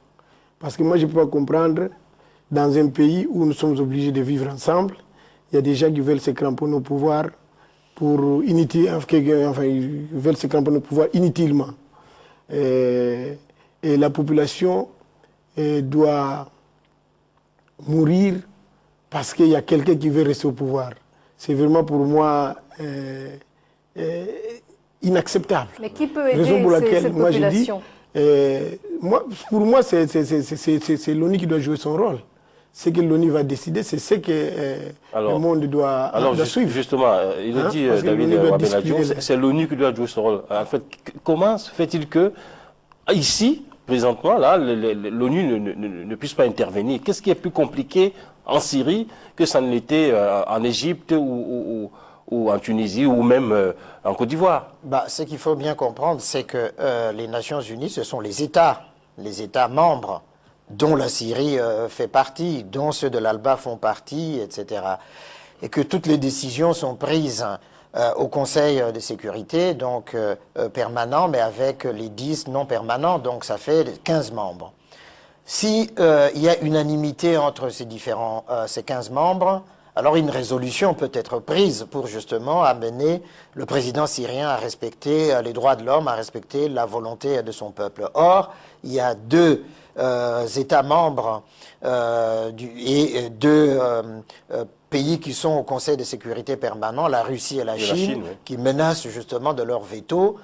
Parce que moi je ne peux pas comprendre, dans un pays où nous sommes obligés de vivre ensemble, il y a des gens qui veulent se cramponner au pouvoir pour ils veulent se cramponner au pouvoir inutilement. Et la population doit mourir parce qu'il y a quelqu'un qui veut rester au pouvoir. C'est vraiment pour moi inacceptable. Mais qui peut aider cette population? Pour moi, c'est l'ONU qui doit jouer son rôle. Ce que l'ONU va décider, c'est ce que le monde doit suivre. Justement, il a dit, David Ouabeladio, c'est l'ONU qui doit jouer son rôle. En fait, comment se fait-il que, ici, présentement, là, l'ONU ne puisse pas intervenir? Qu'est-ce qui est plus compliqué en Syrie que ça ne l'était en Égypte ou en Tunisie ou même en Côte d'Ivoire? Ce qu'il faut bien comprendre, c'est que les Nations Unies, ce sont les États membres, dont la Syrie fait partie, dont ceux de l'ALBA font partie, etc. Et que toutes les décisions sont prises au Conseil de sécurité, donc permanent, mais avec les 10 non permanents, donc ça fait 15 membres. Si il y a unanimité entre ces 15 membres, alors une résolution peut être prise pour justement amener le président syrien à respecter les droits de l'homme, à respecter la volonté de son peuple. Or, il y a deux États membres et deux pays qui sont au Conseil de sécurité permanent, la Russie et la Chine, oui, qui menacent justement de leur veto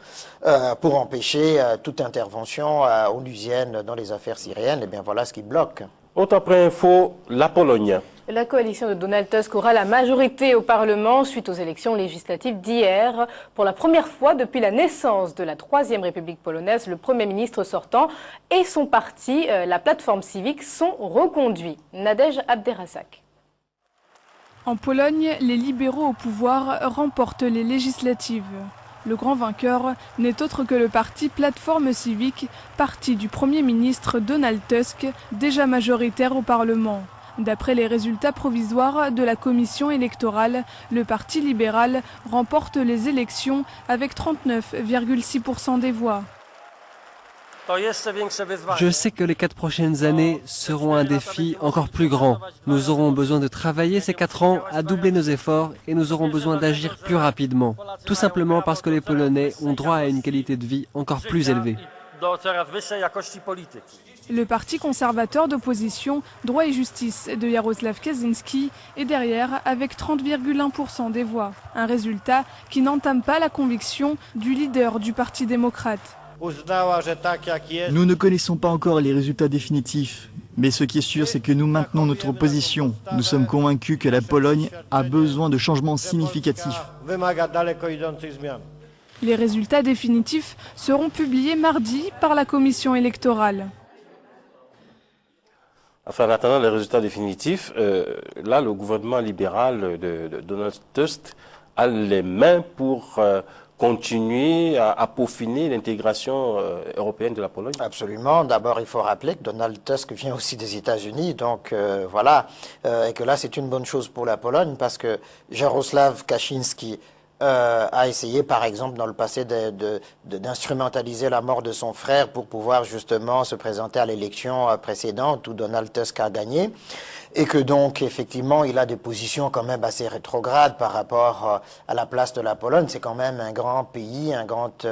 pour empêcher toute intervention onusienne dans les affaires syriennes. Et bien voilà ce qui bloque. Autre après info, la Pologne. La coalition de Donald Tusk aura la majorité au Parlement suite aux élections législatives d'hier. Pour la première fois depuis la naissance de la Troisième République polonaise, le Premier ministre sortant et son parti, la plateforme civique, sont reconduits. Nadège Abderrazak. En Pologne, les libéraux au pouvoir remportent les législatives. Le grand vainqueur n'est autre que le parti Plateforme Civique, parti du Premier ministre Donald Tusk, déjà majoritaire au Parlement. D'après les résultats provisoires de la commission électorale, le Parti libéral remporte les élections avec 39,6% des voix. Je sais que les 4 prochaines années seront un défi encore plus grand. Nous aurons besoin de travailler ces 4 ans à doubler nos efforts et nous aurons besoin d'agir plus rapidement. Tout simplement parce que les Polonais ont droit à une qualité de vie encore plus élevée. Le parti conservateur d'opposition Droit et Justice de Jaroslaw Kaczynski est derrière avec 30,1% des voix. Un résultat qui n'entame pas la conviction du leader du Parti démocrate. Nous ne connaissons pas encore les résultats définitifs, mais ce qui est sûr, c'est que nous maintenons notre position. Nous sommes convaincus que la Pologne a besoin de changements significatifs. Les résultats définitifs seront publiés mardi par la commission électorale. Enfin, en attendant les résultats définitifs, là, le gouvernement libéral de Donald Tusk a les mains pour continuer à peaufiner l'intégration européenne de la Pologne. Absolument. D'abord, il faut rappeler que Donald Tusk vient aussi des États-Unis, donc voilà, et que là, c'est une bonne chose pour la Pologne parce que Jarosław Kaczyński a essayé, par exemple, dans le passé, d'instrumentaliser la mort de son frère pour pouvoir justement se présenter à l'élection précédente où Donald Tusk a gagné. Et que donc, effectivement, il a des positions quand même assez rétrogrades par rapport à la place de la Pologne. C'est quand même un grand pays, un grand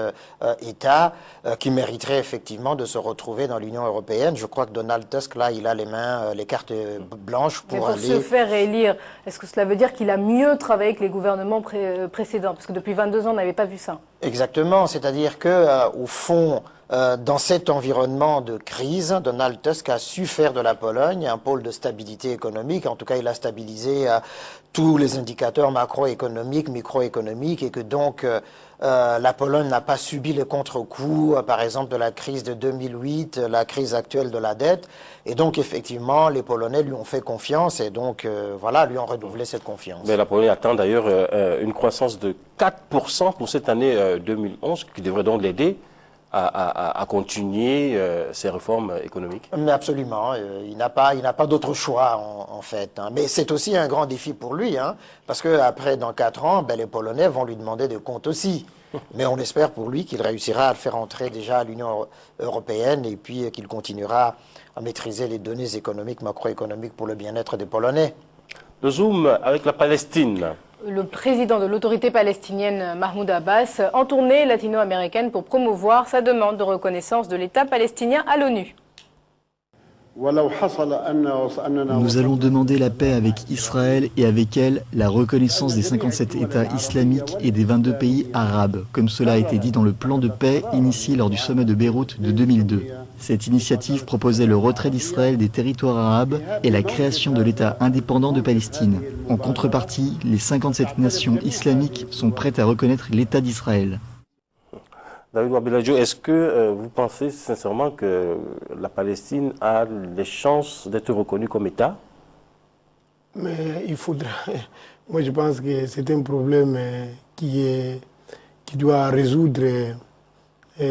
État qui mériterait effectivement de se retrouver dans l'Union européenne. Je crois que Donald Tusk, là, il a les mains, les cartes blanches pour aller... se faire réélire, est-ce que cela veut dire qu'il a mieux travaillé que les gouvernements précédents? Parce que depuis 22 ans, on n'avait pas vu ça. Exactement, c'est-à-dire que au fond... dans cet environnement de crise, Donald Tusk a su faire de la Pologne un pôle de stabilité économique. En tout cas, il a stabilisé tous les indicateurs macroéconomiques, microéconomiques, et que donc la Pologne n'a pas subi les contre-coups, par exemple, de la crise de 2008, la crise actuelle de la dette. Et donc, effectivement, les Polonais lui ont fait confiance et donc, voilà, lui ont renouvelé cette confiance. Mais la Pologne attend d'ailleurs une croissance de 4% pour cette année 2011, qui devrait donc l'aider à continuer ces réformes économiques. Mais absolument, il n'a pas d'autre choix en fait. Hein. Mais c'est aussi un grand défi pour lui, hein, parce qu'après, dans 4 ans, les Polonais vont lui demander des comptes aussi. Mais on espère pour lui qu'il réussira à le faire entrer déjà à l'Union européenne et puis qu'il continuera à maîtriser les données économiques, macroéconomiques pour le bien-être des Polonais. Le zoom avec la Palestine. Le président de l'autorité palestinienne Mahmoud Abbas en tournée latino-américaine pour promouvoir sa demande de reconnaissance de l'État palestinien à l'ONU. Nous allons demander la paix avec Israël et avec elle la reconnaissance des 57 États islamiques et des 22 pays arabes, comme cela a été dit dans le plan de paix initié lors du sommet de Beyrouth de 2002. Cette initiative proposait le retrait d'Israël des territoires arabes et la création de l'État indépendant de Palestine. En contrepartie, les 57 nations islamiques sont prêtes à reconnaître l'État d'Israël. David Wabiladjo, est-ce que vous pensez sincèrement que la Palestine a les chances d'être reconnue comme État? Mais il faudra... Moi, je pense que c'est un problème qui doit résoudre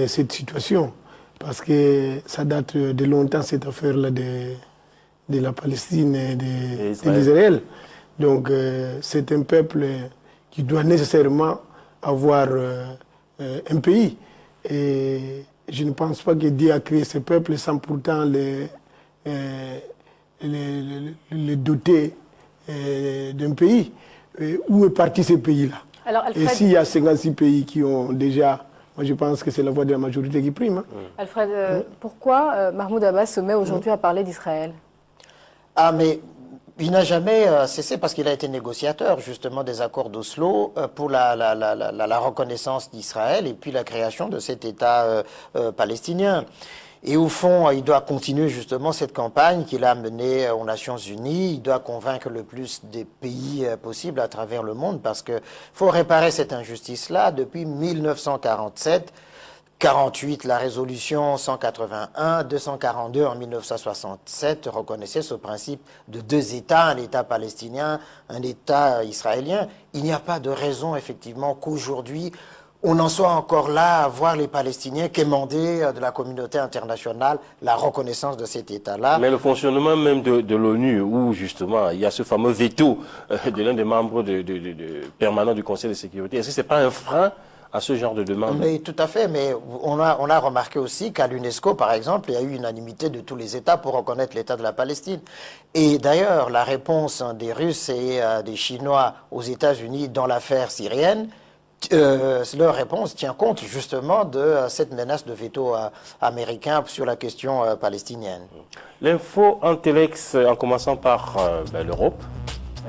cette situation. Parce que ça date de longtemps, cette affaire-là de la Palestine et de l'Israël. Donc, c'est un peuple qui doit nécessairement avoir un pays. Et je ne pense pas que Dieu a créé ce peuple sans pourtant les doter d'un pays. Où est parti ce pays-là? Et s'il y a 56 pays qui ont déjà... Moi, je pense que c'est la voix de la majorité qui prime. Hein. Alfred, pourquoi Mahmoud Abbas se met aujourd'hui à parler d'Israël? Ah, mais il n'a jamais cessé, parce qu'il a été négociateur, justement, des accords d'Oslo pour la reconnaissance d'Israël et puis la création de cet État palestinien. Et au fond, il doit continuer justement cette campagne qu'il a menée aux Nations Unies. Il doit convaincre le plus des pays possible à travers le monde parce qu'il faut réparer cette injustice-là. Depuis 1947, 48, la résolution 181, 242 en 1967 reconnaissait ce principe de 2 États, un État palestinien, un État israélien. Il n'y a pas de raison effectivement qu'aujourd'hui on en soit encore là à voir les Palestiniens quémander de la communauté internationale la reconnaissance de cet État-là. Mais le fonctionnement même de l'ONU, où justement il y a ce fameux veto de l'un des membres permanents du Conseil de sécurité, est-ce que ce n'est pas un frein à ce genre de demande? Mais tout à fait, mais on a remarqué aussi qu'à l'UNESCO, par exemple, il y a eu unanimité de tous les États pour reconnaître l'État de la Palestine. Et d'ailleurs, la réponse des Russes et des Chinois aux États-Unis dans l'affaire syrienne leur réponse tient compte justement de cette menace de veto américain sur la question palestinienne. L'info en Telex, en commençant par l'Europe.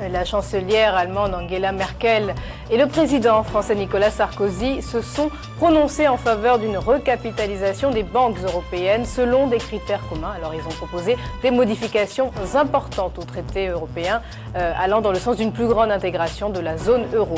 La chancelière allemande Angela Merkel et le président français Nicolas Sarkozy se sont prononcés en faveur d'une recapitalisation des banques européennes selon des critères communs. Alors ils ont proposé des modifications importantes au traité européen allant dans le sens d'une plus grande intégration de la zone euro.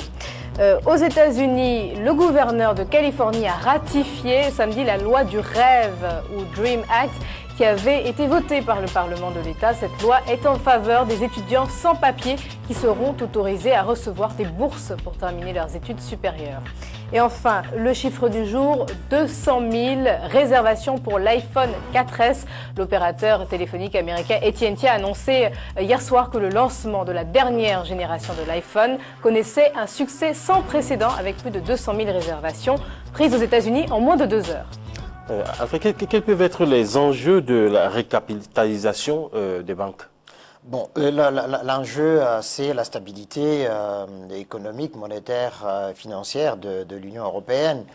Aux États-Unis, le gouverneur de Californie a ratifié samedi la loi du rêve ou Dream Act qui avait été votée par le Parlement de l'État. Cette loi est en faveur des étudiants sans papier qui seront autorisés à recevoir des bourses pour terminer leurs études supérieures. Et enfin, le chiffre du jour, 200 000 réservations pour l'iPhone 4S. L'opérateur téléphonique américain AT&T a annoncé hier soir que le lancement de la dernière génération de l'iPhone connaissait un succès sans précédent avec plus de 200 000 réservations prises aux États-Unis en moins de 2 heures. Quels peuvent être les enjeux de la récapitalisation des banques? Bon, l'enjeu, c'est la stabilité économique, monétaire, financière de l'Union européenne.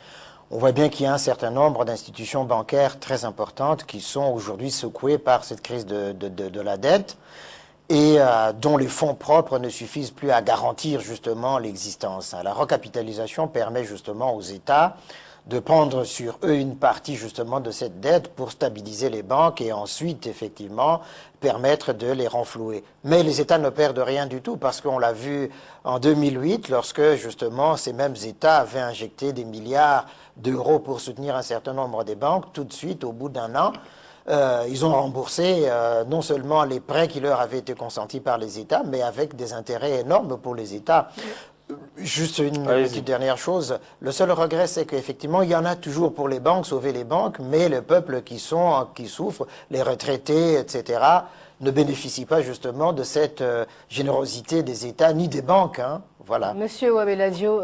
On voit bien qu'il y a un certain nombre d'institutions bancaires très importantes qui sont aujourd'hui secouées par cette crise de la dette et dont les fonds propres ne suffisent plus à garantir justement l'existence. La recapitalisation permet justement aux États de prendre sur eux une partie justement de cette dette pour stabiliser les banques et ensuite effectivement permettre de les renflouer. Mais les États ne perdent rien du tout parce qu'on l'a vu en 2008 lorsque justement ces mêmes États avaient injecté des milliards d'euros pour soutenir un certain nombre des banques. Tout de suite, au bout d'1 an, ils ont remboursé non seulement les prêts qui leur avaient été consentis par les États, mais avec des intérêts énormes pour les États. Juste une petite dernière chose. Le seul regret, c'est qu'effectivement, il y en a toujours pour les banques, sauver les banques, mais le peuple qui souffre, les retraités, etc., ne bénéficient pas justement de cette générosité des États ni des banques. Hein. Voilà. Monsieur Wabeladio,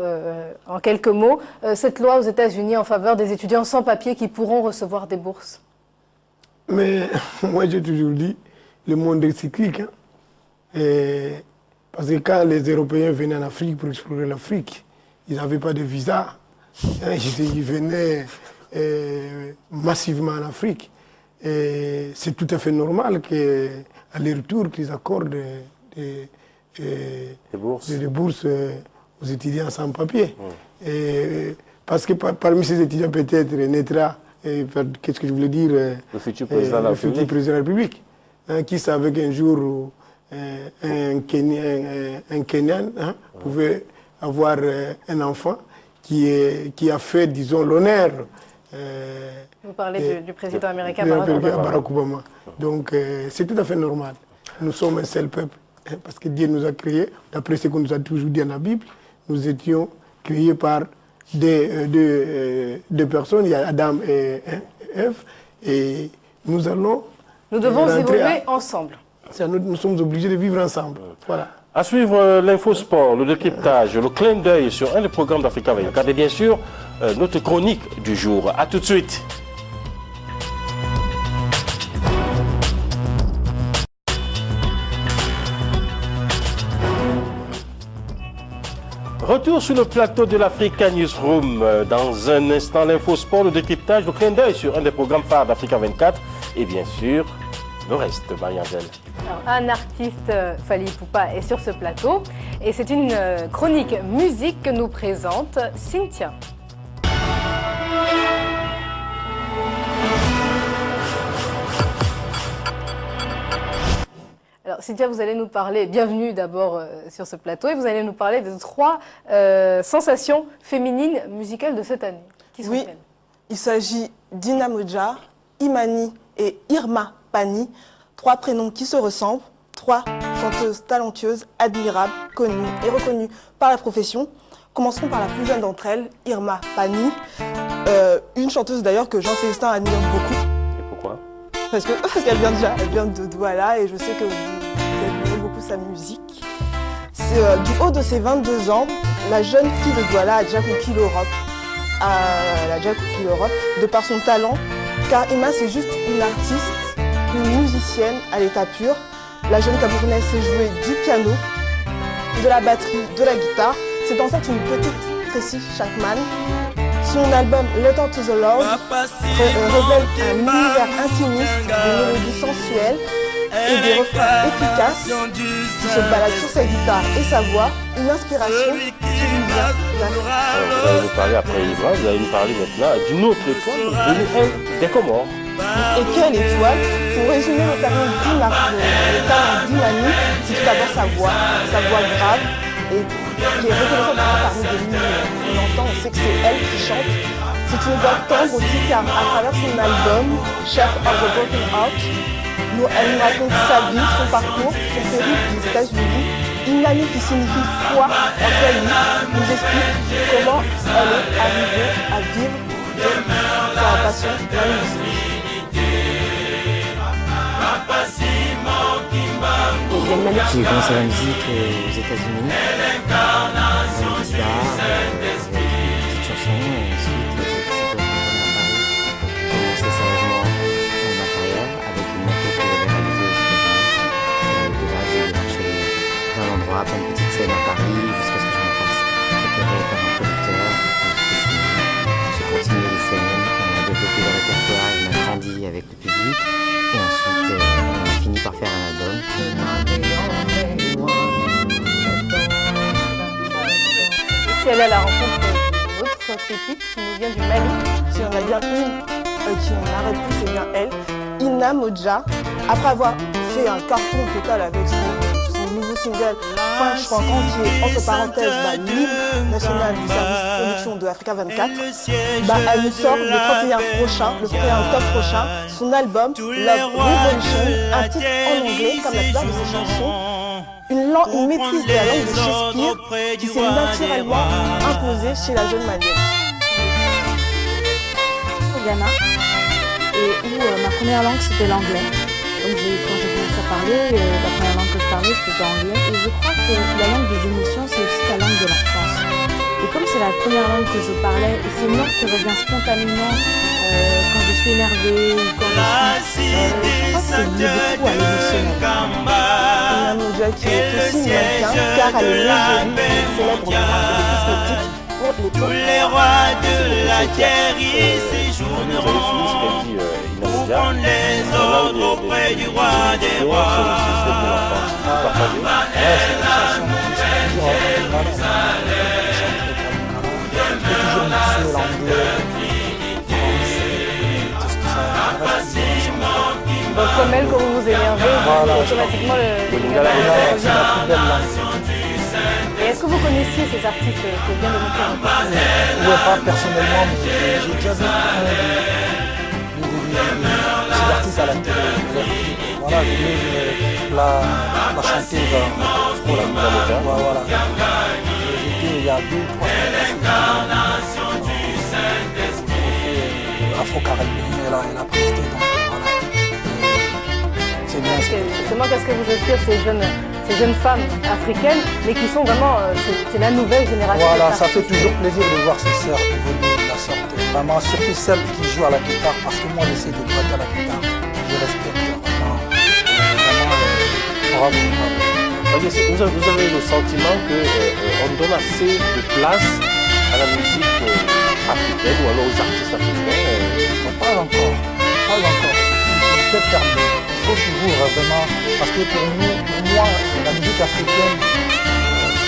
en quelques mots, cette loi aux États-Unis en faveur des étudiants sans papier qui pourront recevoir des bourses. Mais moi, j'ai toujours dit, le monde est cyclique. Hein. Parce que quand les Européens venaient en Afrique pour explorer l'Afrique, ils n'avaient pas de visa. Ils venaient massivement en Afrique. Et c'est tout à fait normal qu'à leur retour, qu'ils accordent des bourses aux étudiants sans papier. Parce que parmi ces étudiants, peut-être, naîtra, qu'est-ce que je voulais dire, le futur président de la République. Qui savait qu'un jour, un Kenyan pouvait avoir un enfant qui a fait, disons, l'honneur. Vous parlez du président américain Barack Obama. Donc c'est tout à fait normal. Nous sommes un seul peuple, parce que Dieu nous a créés, d'après ce qu'on nous a toujours dit dans la Bible, nous étions créés par deux personnes, il y a Adam et Ève, et nous devons évoluer ensemble. Nous sommes obligés de vivre ensemble. Voilà. À suivre l'infosport, le décryptage, le clin d'œil sur un des programmes d'Africa 24 et bien sûr notre chronique du jour. A tout de suite. Retour sur le plateau de l'Africa Newsroom. Dans un instant, l'infosport, le décryptage, le clin d'œil sur un des programmes phares d'Africa 24 et bien sûr le reste, Marie-Angèle. Un artiste, Fally Ipupa, est sur ce plateau et c'est une chronique musique que nous présente Cynthia. Alors Cynthia, vous allez nous parler, bienvenue d'abord sur ce plateau, et vous allez nous parler de 3 sensations féminines musicales de cette année. Qui sont-elles? Oui, il s'agit d'Ina Modja, Imani et Irma Pani, 3 prénoms qui se ressemblent, 3 chanteuses talentueuses, admirables, connues et reconnues par la profession. Commencerons par la plus jeune d'entre elles, Irma Pani, une chanteuse d'ailleurs que Jean-Célestin admire beaucoup. Et pourquoi? Parce qu'elle vient de Douala et je sais que vous admirez beaucoup sa musique. Du haut de ses 22 ans, la jeune fille de Douala a déjà conquis l'Europe. De par son talent, car Irma c'est juste une artiste, une musicienne à l'état pur. La jeune Camerounaise sait jouer du piano, de la batterie, de la guitare. C'est en fait une petite Tracy Chapman. Son album Letter to the Lord révèle un univers intimiste, des mélodies sensuelles et des refrains efficaces qui se baladent sur sa guitare et sa voix, une inspiration qui lui vient d'Afrique. Vous allez nous parler après Ivra, vous allez nous parler maintenant d'une autre étoile, des Comores. Et quelle étoile? Pour résumer le talent d'Imani, c'est tout d'abord sa voix grave et qui est reconnaissable parmi des milliers. On entend, on sait que c'est elle qui chante. C'est une voix tendre aussi car à travers son album Shape of the Broken Heart, elle nous raconte sa vie, son parcours, son périple des États-Unis. Imani, qui signifie foi en Swahili, nous explique comment elle est arrivée à vivre de sa passion, la musique. J'ai commencé la musique aux États-Unis, dans les petits bars, avec des petites chansons, et ensuite j'ai décidé de revenir à Paris pour commencer sérieusement ma carrière avec une moto que j'avais réalisée aux États-Unis. Et de là, j'ai marché d'un endroit, plein de petites scènes à Paris, jusqu'à ce que je me fasse repérer par un producteur. J'ai continué les scènes, on a développé le répertoire, on a grandi avec le public, et ensuite on a fini par faire un album. Si elle est à la rencontre d'une autre pépite qui nous vient du Mali. Si on a bien une qui n'arrête plus, c'est bien elle, Ina Modja. Après avoir fait un carton total avec son nouveau single French Cancan, qui est entre parenthèses l'hymne national du service de production de Africa 24, elle nous sort le 31 octobre prochain son album Love Revolution, un titre en anglais comme la plupart de ses chansons. Une maîtrise de la langue de Shakespeare qui s'est naturellement imposée chez la jeune Malienne. Au Ghana, et où ma première langue c'était l'anglais. Donc quand j'ai commencé à parler, la première langue que je parlais c'était l'anglais. Et je crois que la langue des émotions c'est aussi la langue de l'enfance. Et comme c'est la première langue que je parlais, et c'est une langue qui revient spontanément quand je suis énervée ou quand je crois que c'est lié beaucoup à l'émotionnel. Ina Modja qui est aussi mannequin car elle est l'égérie célèbre de cosmétiques pour les tous les rois de la terre y séjourneront pour prendre les ordres auprès du roi des rois. Donc comme elle, quand vous vous énervez, automatiquement Et est-ce que vous connaissiez ces artistes que vient de montrer? Oui, pas personnellement, mais j'ai déjà vu ces artistes à la télé. Voilà, j'ai vu la chanteuse voilà. J'étais il y a 2 ou 3 semaines. Afro-Caribéenne, elle a presté, donc voilà. C'est bien. Justement, qu'est-ce que vous inspire ces jeunes femmes africaines, mais qui sont vraiment, c'est la nouvelle génération. Voilà, ça fait toujours plaisir de voir ces sœurs évoluer de la sorte. Vraiment, surtout celles qui jouent à la guitare, parce que moi j'essaie de gratter à la guitare. Je respecte vraiment. Bravo. Vous avez le sentiment qu'on donne assez de place à la musique africaine ou alors aux artistes africains? Pas encore. C'est peut-être terminé. Il faut toujours vraiment, parce que pour moi, la musique africaine,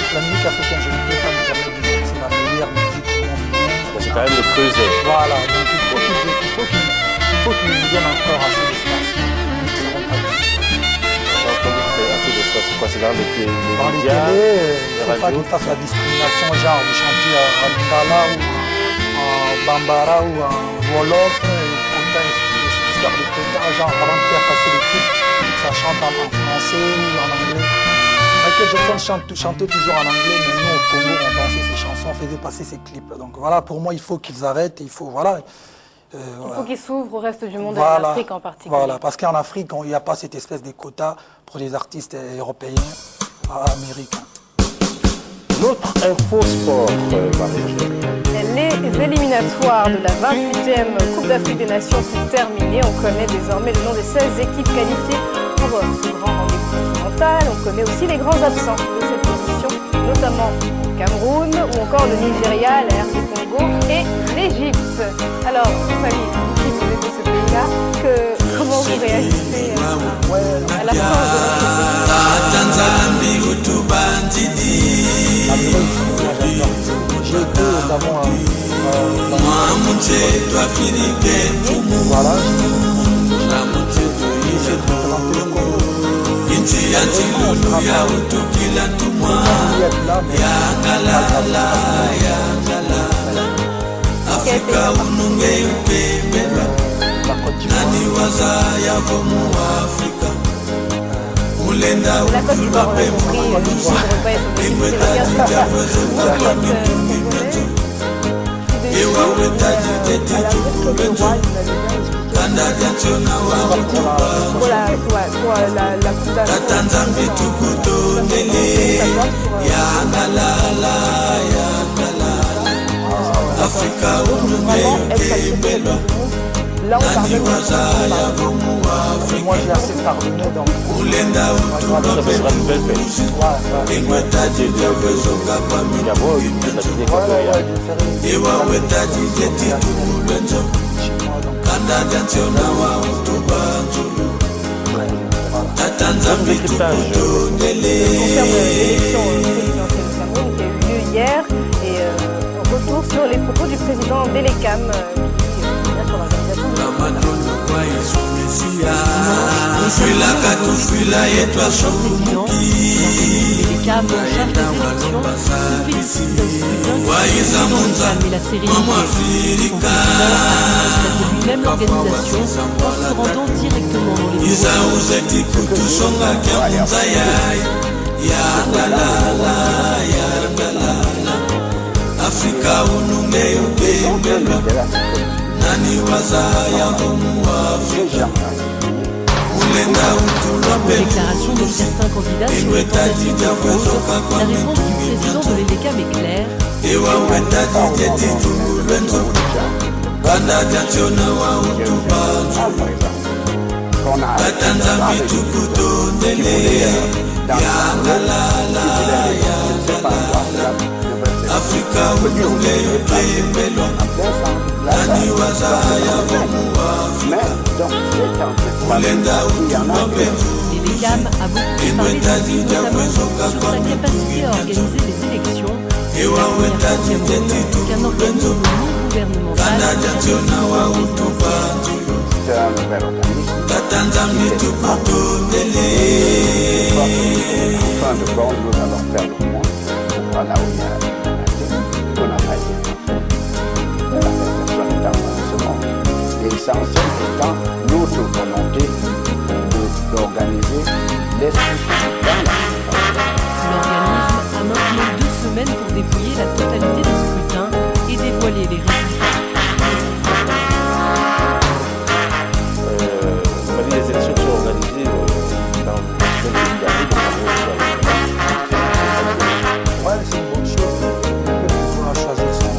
je ne peux pas me permettre de dire que c'est la meilleure musique du monde. C'est quand même le creuset. Voilà, donc il faut qu'il nous donne encore assez d'espace. Ils ne seront pas bien. Assez d'espace, c'est quoi? C'est dans les médias? Dans les télés, il ne faut pas qu'ils fassent la discrimination, genre de chanter en Lingala ou en Bambara ou en Wolof, histoire de quota, genre avant de faire passer les clips, ça chante en français ou en anglais. Michael Jackson chantait toujours en anglais, mais nous au Congo on dansait ses chansons, on faisait passer ses clips. Donc voilà, pour moi il faut qu'ils arrêtent, il faut voilà. Il faut qu'ils s'ouvrent au reste du monde, à l'Afrique en particulier. Voilà, parce qu'en Afrique il n'y a pas cette espèce de quota pour les artistes européens, américains. Notre info sport, Les éliminatoires de la 28e Coupe d'Afrique des Nations sont terminées. On connaît désormais le nom des 16 équipes qualifiées pour ce grand rendez-vous continental. On connaît aussi les grands absents de cette édition, notamment Cameroun, ou encore le Nigeria, la RD Congo et l'Égypte. Alors, Fally, qui vous êtes de ce pays-là, comment vous réagissez à l'absence de J'ai été d'abord Afrika ununge upembelwa nani wazaya vomu Afrika mulenda utuba pemu imwetaji javezo kwa mintungi meto ewa wetaji detitu kubenzo kanda janchona wa utuba tatanzambi tukutondele ya galala ya Afrika ununge ukembelwa nani wazaya vomu Afrika ulenda utuba pemuzi ingwetaji javezo kapa mintungi meto ewa wetaji detitu kubenzo kanda janchona wa utuba nzulu tatanzambi tukutondele. Hier et retour sur les propos du président Delekam sur l'organisation de lui-même l'organisation en se rendant directement dans les Afrika ununge upembelwa nani wazaya vomu Afrika ulenda utulwa déclaration de certains candidats sur le plan la réponse du président de l'EDECAM est claire. ewa wetaji detitu kubenzo kanda janchona wa utuba tatanzambi tukutondele ya galala ya galala Afrika ununge upembelwa nani wazaya vomu Afrika ulenda utuba pevu L'EDECAM a beaucoup parlé notamment sur sa capacité à organiser les élections qu'un organisme non gouvernemental tatanzambi tukutondele. Afin de bon, nous allons faire le monde. Voilà où il y a on n'a pas été la perfection étant dans ce monde. L'essentiel étant notre volonté d'organiser les structures dans la L'organisme a maintenant 2 semaines pour déployer la totalité des scrutins et dévoiler les résultats. Les élections sont organisées dans le ouais, c'est une bonne chose. On a choisi son.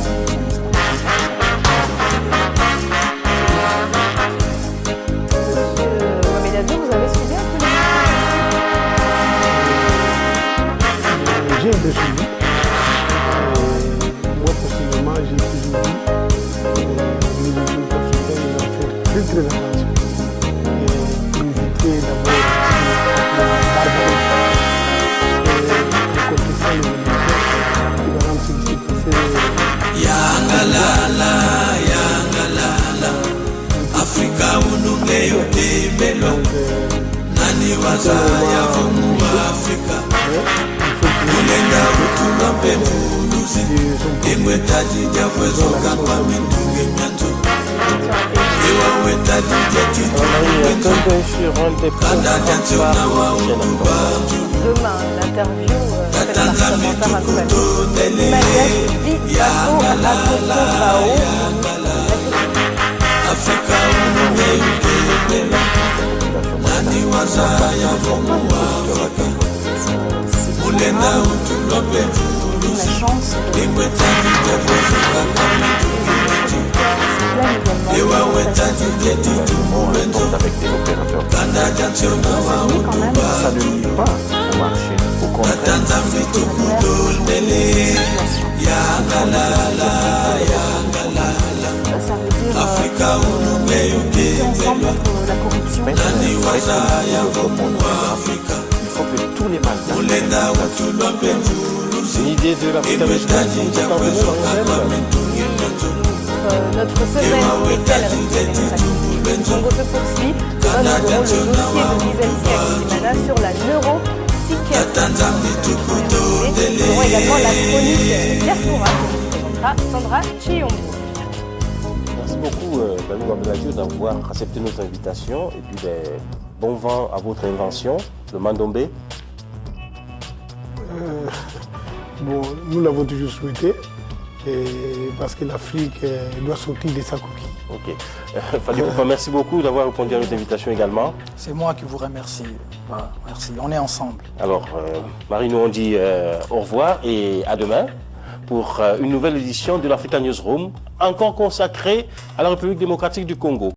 Vous avez suivi un peu J'ai été suivi. Moi, personnellement, j'ai toujours dit les élections africaines, ils ont fait très très attention. Pour éviter d'abord la barbarie et contester les élections qui va rendre ce qui s'est passé. Yangalala, yangalala, Afrika ununge upembelwa nani wazaya vomu Afrika ulenda utuba pemuluzi ingwetaji javezo kapa mintungi myanzo ewa wetaji jetitu kubenzo kanda janchona wa utuba tatanzambi tukutondele yangalala yangalala Afrika ununge upembelwa nani wazaya vomu Afrika ulenda utulwa pemuluzi ingwetaji javezo kapa mintungi myanzo ewa wetaji jetitu kubenzo kanda janchona wa utuba tatanzambi tukutondele Ça veut dire lutter ensemble contre la corruption. Il faut que tous les Malgaches. L'idée de l'Afrique américaine, c'est notre semaine spéciale République démocratique du Congo se poursuit. Demain, nous aurons le dossier de Giselsi Akilimana sur la neuropsychiatrie. Nous aurons également la chronique diaspora que nous présentera Sandra Chiombo. Merci beaucoup, Balou Abeladio, d'avoir accepté notre invitation. Et puis, bon vent à votre invention, le mandombe. Bon, nous l'avons toujours souhaité. Parce que l'Afrique doit sortir de sa coquille. Ok. Fally Ipupa, merci beaucoup d'avoir répondu à notre invitation également. C'est moi qui vous remercie. Merci, on est ensemble. Alors, Marie, nous on dit au revoir et à demain pour une nouvelle édition de l'Africa Newsroom, encore consacrée à la République démocratique du Congo.